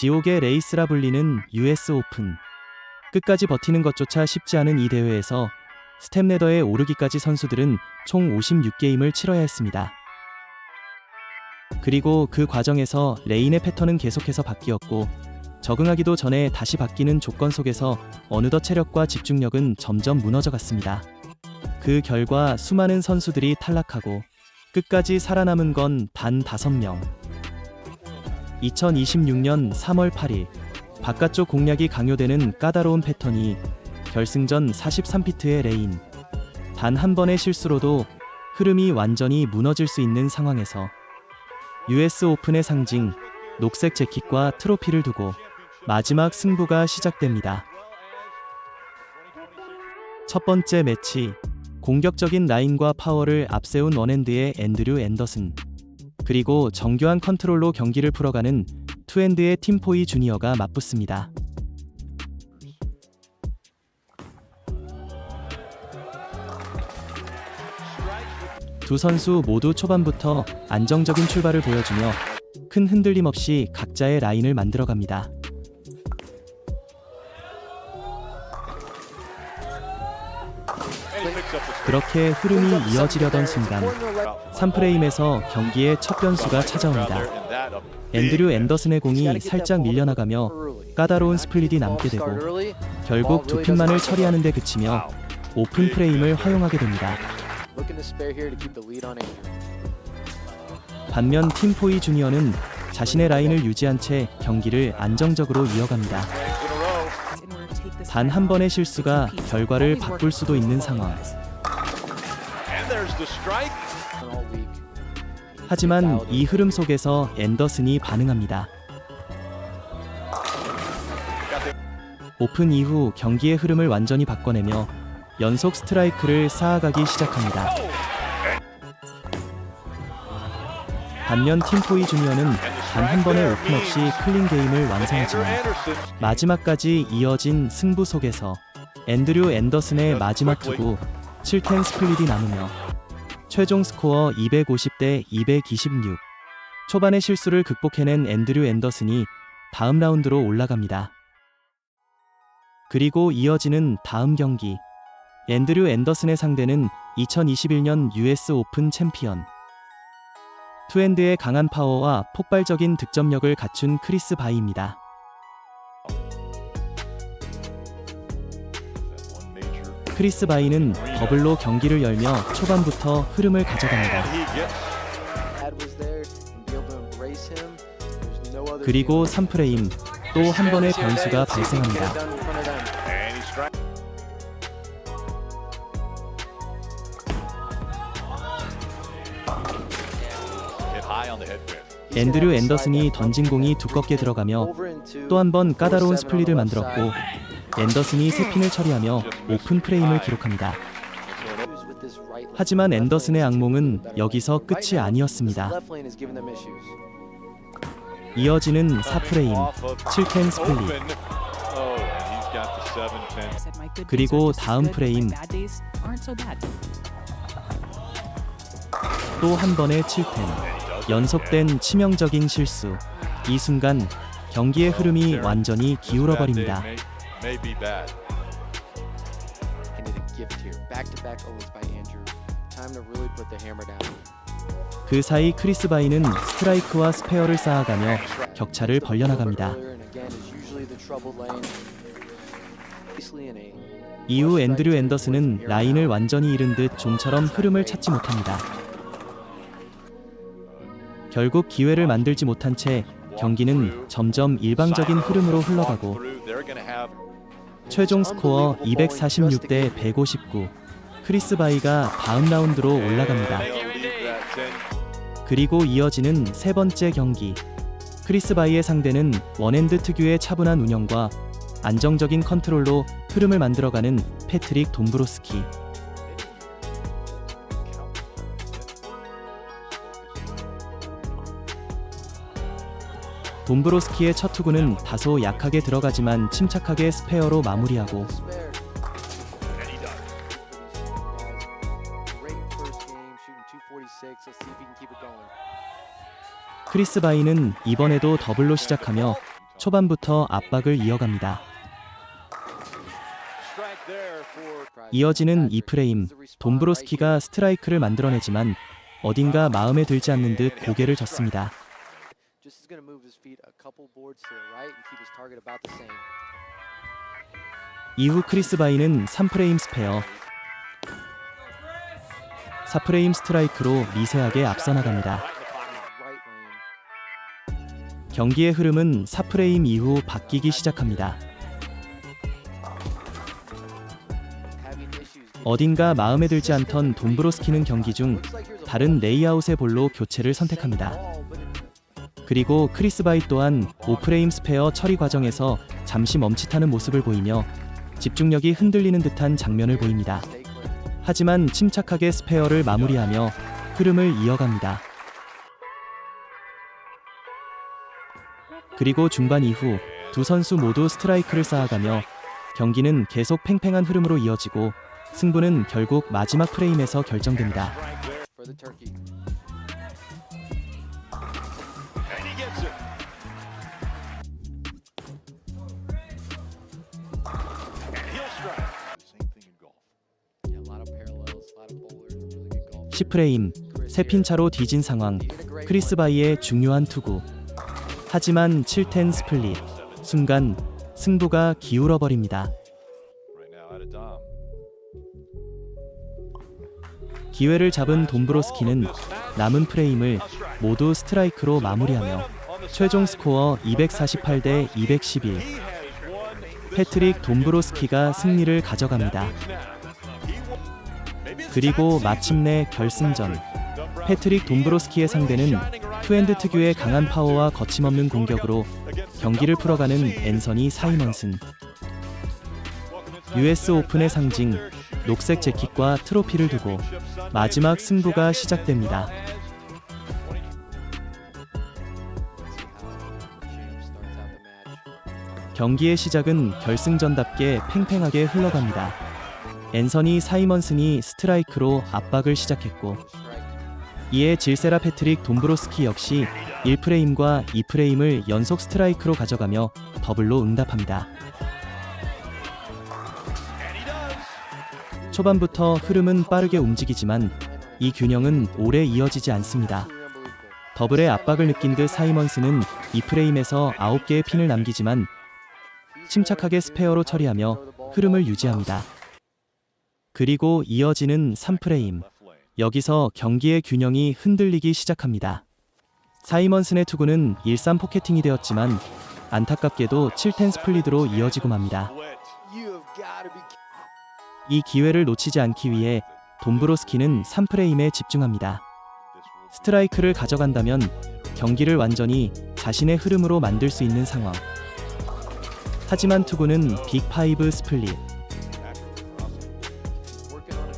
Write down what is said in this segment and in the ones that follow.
지옥의 레이스라 불리는 US 오픈. 끝까지 버티는 것조차 쉽지 않은 이 대회에서 스텝레더에 오르기까지 선수들은 총 56게임을 치러야 했습니다. 그리고 그 과정에서 레인의 패턴은 계속해서 바뀌었고, 적응하기도 전에 다시 바뀌는 조건 속에서 어느덧 체력과 집중력은 점점 무너져 갔습니다. 그 결과 수많은 선수들이 탈락하고 끝까지 살아남은 건 단 5명. 2026년 3월 8일, 바깥쪽 공략이 강요되는 까다로운 패턴이 결승전 43피트의 레인. 단 한 번의 실수로도 흐름이 완전히 무너질 수 있는 상황에서 US 오픈의 상징, 녹색 재킷과 트로피를 두고 마지막 승부가 시작됩니다. 첫 번째 매치, 공격적인 라인과 파워를 앞세운 원핸드의 앤드류 앤더슨, 그리고 정교한 컨트롤로 경기를 풀어가는 투핸드의 팀 포이 주니어가 맞붙습니다. 두 선수 모두 초반부터 안정적인 출발을 보여주며 큰 흔들림 없이 각자의 라인을 만들어갑니다. 그렇게 흐름이 이어지려던 순간 3프레임에서 경기의 첫 변수가 찾아옵니다. 앤드류 앤더슨의 공이 살짝 밀려나가며 까다로운 스플릿이 남게 되고 결국 두 핀만을 처리하는 데 그치며 오픈 프레임을 허용하게 됩니다. 반면 팀 포이 주니어는 자신의 라인을 유지한 채 경기를 안정적으로 이어갑니다. 단 한 번의 실수가 결과를 바꿀 수도 있는 상황. 하지만 이 흐름 속에서 앤더슨이 반응합니다. 오픈 이후 경기의 흐름을 완전히 바꿔내며 연속 스트라이크를 쌓아가기 시작합니다. 반면 팀 포이 주니어는 단 한 번의 오픈 없이 클린 게임을 완성하지만 마지막까지 이어진 승부 속에서 앤드류 앤더슨의 마지막 투구 7텐 스플릿이 남으며 최종 스코어 250대 226. 초반의 실수를 극복해낸 앤드류 앤더슨이 다음 라운드로 올라갑니다. 그리고 이어지는 다음 경기, 앤드류 앤더슨의 상대는 2021년 US 오픈 챔피언, 투핸드의 강한 파워와 폭발적인 득점력을 갖춘 크리스 바이입니다. 크리스 바이는 더블로 경기를 열며 초반부터 흐름을 가져갑니다. 그리고 3프레임, 또 한 번의 변수가 발생합니다. 앤드류 앤더슨이 던진 공이 두껍게 들어가며 또 한 번 까다로운 스플릿을 만들었고 앤더슨이 3핀을 처리하며 오픈 프레임을 기록합니다. 하지만 앤더슨의 악몽은 여기서 끝이 아니었습니다. 이어지는 4프레임, 7텐 스플릿, 그리고 다음 프레임 또 한 번의 7텐. 연속된 치명적인 실수. 이 순간 경기의 흐름이 완전히 기울어버립니다. 그 사이 크리스 바이는 스트라이크와 스페어를 쌓아가며 격차를 벌려나갑니다. 이후 앤드류 앤더슨은 라인을 완전히 잃은 듯 좀처럼 흐름을 찾지 못합니다. 결국 기회를 만들지 못한 채 경기는 점점 일방적인 흐름으로 흘러가고 최종 스코어 246대 159. 크리스 바이가 다음 라운드로 올라갑니다. 그리고 이어지는 세 번째 경기. 크리스 바이의 상대는 원핸드 특유의 차분한 운영과 안정적인 컨트롤로 흐름을 만들어가는 패트릭 돈브로스키. 돈브로스키의 첫 투구는 다소 약하게 들어가지만 침착하게 스페어로 마무리하고 크리스 바이는 이번에도 더블로 시작하며 초반부터 압박을 이어갑니다. 이어지는 2프레임, 돈브로스키가 스트라이크를 만들어내지만 어딘가 마음에 들지 않는 듯 고개를 젓습니다. 이후 크리스 바이는 3프레임 스페어, 4프레임 스트라이크로 미세하게 앞서 나갑니다. 경기의 흐름은 4프레임 이후 바뀌기 시작합니다. 어딘가 마음에 들지 않던 돈브로스키는 경기 중 다른 레이아웃의 볼로 교체를 선택합니다. 그리고 크리스 바이 또한 5프레임 스페어 처리 과정에서 잠시 멈칫하는 모습을 보이며 집중력이 흔들리는 듯한 장면을 보입니다. 하지만 침착하게 스페어를 마무리하며 흐름을 이어갑니다. 그리고 중반 이후 두 선수 모두 스트라이크를 쌓아가며 경기는 계속 팽팽한 흐름으로 이어지고 승부는 결국 마지막 프레임에서 결정됩니다. (10) 프레임, 3핀 차로 뒤진 상황, 크리스 바이의 중요한 투구. 하지만 7-10 스플릿, 순간 승부가 기울어 버립니다. 기회를 잡은 돈브로스키는 남은 프레임을 모두 스트라이크로 마무리하며 최종 스코어 248대 211. 패트릭 돈브로스키가 승리를 가져갑니다. 그리고 마침내 결승전. 패트릭 돈브로스키의 상대는 투핸드 특유의 강한 파워와 거침없는 공격으로 경기를 풀어가는 앤서니 사이먼슨. US 오픈의 상징, 녹색 재킷과 트로피를 두고 마지막 승부가 시작됩니다. 경기의 시작은 결승전답게 팽팽하게 흘러갑니다. 앤서니 사이먼슨이 스트라이크로 압박을 시작했고 이에 질세라 패트릭 돈브로스키 역시 1프레임과 2프레임을 연속 스트라이크로 가져가며 더블로 응답합니다. 초반부터 흐름은 빠르게 움직이지만 이 균형은 오래 이어지지 않습니다. 더블의 압박을 느낀 듯 사이먼스는 2프레임에서 9개의 핀을 남기지만 침착하게 스페어로 처리하며 흐름을 유지합니다. 그리고 이어지는 3프레임. 여기서 경기의 균형이 흔들리기 시작합니다. 사이먼슨의 투구는 일삼 포켓팅이 되었지만 안타깝게도 7-10 스플릿으로 이어지고 맙니다. 이 기회를 놓치지 않기 위해 돈브로스키는 3프레임에 집중합니다. 스트라이크를 가져간다면 경기를 완전히 자신의 흐름으로 만들 수 있는 상황. 하지만 투구는 빅5 스플릿.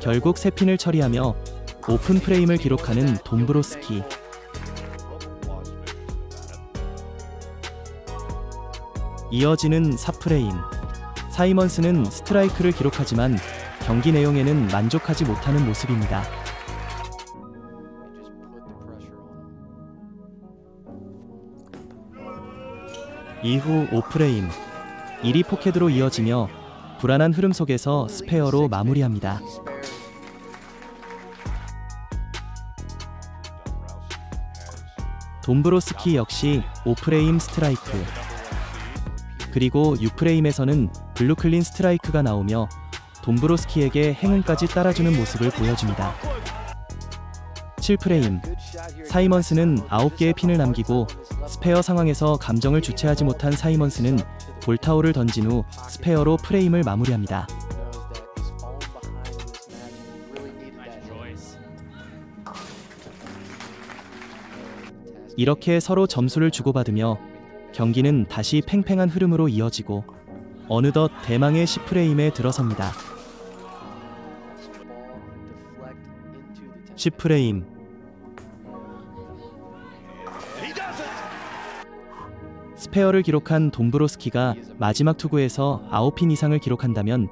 결국 3핀을 처리하며 오픈 프레임을 기록하는 돈브로스키. 이어지는 4프레임. 사이먼스는 스트라이크를 기록하지만 경기 내용에는 만족하지 못하는 모습입니다. 이후 5프레임. 1위 포켓으로 이어지며 불안한 흐름 속에서 스페어로 마무리합니다. 돈브로스키 역시 5프레임 스트라이크. 그리고 6프레임에서는 블루클린 스트라이크가 나오며 돈브로스키에게 행운까지 따라주는 모습을 보여줍니다. 7프레임. 사이먼스는 9개의 핀을 남기고 스페어 상황에서 감정을 주체하지 못한 사이먼스는 볼타오를 던진 후 스페어로 프레임을 마무리합니다. 이렇게 서로 점수를 주고받으며 경기는 다시 팽팽한 흐름으로 이어지고 어느덧 대망의 10프레임에 들어섭니다. 10프레임. 스페어를 기록한 돈브로스키가 마지막 투구에서 9핀 이상을 기록한다면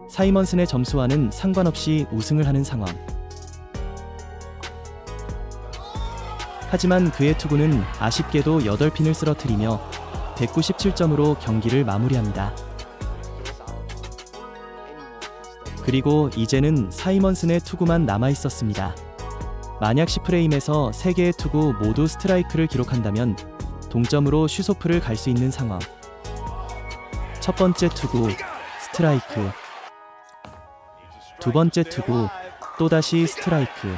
사이먼슨의 점수와는 상관없이 우승을 하는 상황. 하지만 그의 투구는 아쉽게도 8핀을 쓰러뜨리며 197점으로 경기를 마무리합니다. 그리고 이제는 사이먼슨의 투구만 남아 있었습니다. 만약 10프레임에서 3개의 투구 모두 스트라이크를 기록한다면 동점으로 슈소프를 갈 수 있는 상황. 첫 번째 투구 스트라이크, 두 번째 투구 또다시 스트라이크.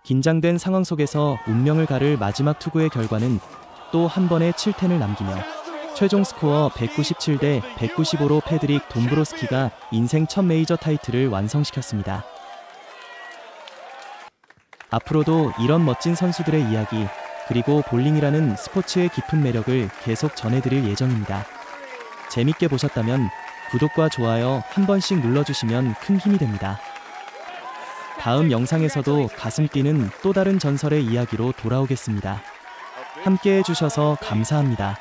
긴장된 상황 속에서 운명을 가를 마지막 투구의 결과는 또 한 번의 7텐을 남기며 최종 스코어 197대 195로 패드릭 돈브로스키가 인생 첫 메이저 타이틀을 완성시켰습니다. 앞으로도 이런 멋진 선수들의 이야기, 그리고 볼링이라는 스포츠의 깊은 매력을 계속 전해드릴 예정입니다. 재밌게 보셨다면 구독과 좋아요 한 번씩 눌러주시면 큰 힘이 됩니다. 다음 영상에서도 가슴 뛰는 또 다른 전설의 이야기로 돌아오겠습니다. 함께 해주셔서 감사합니다.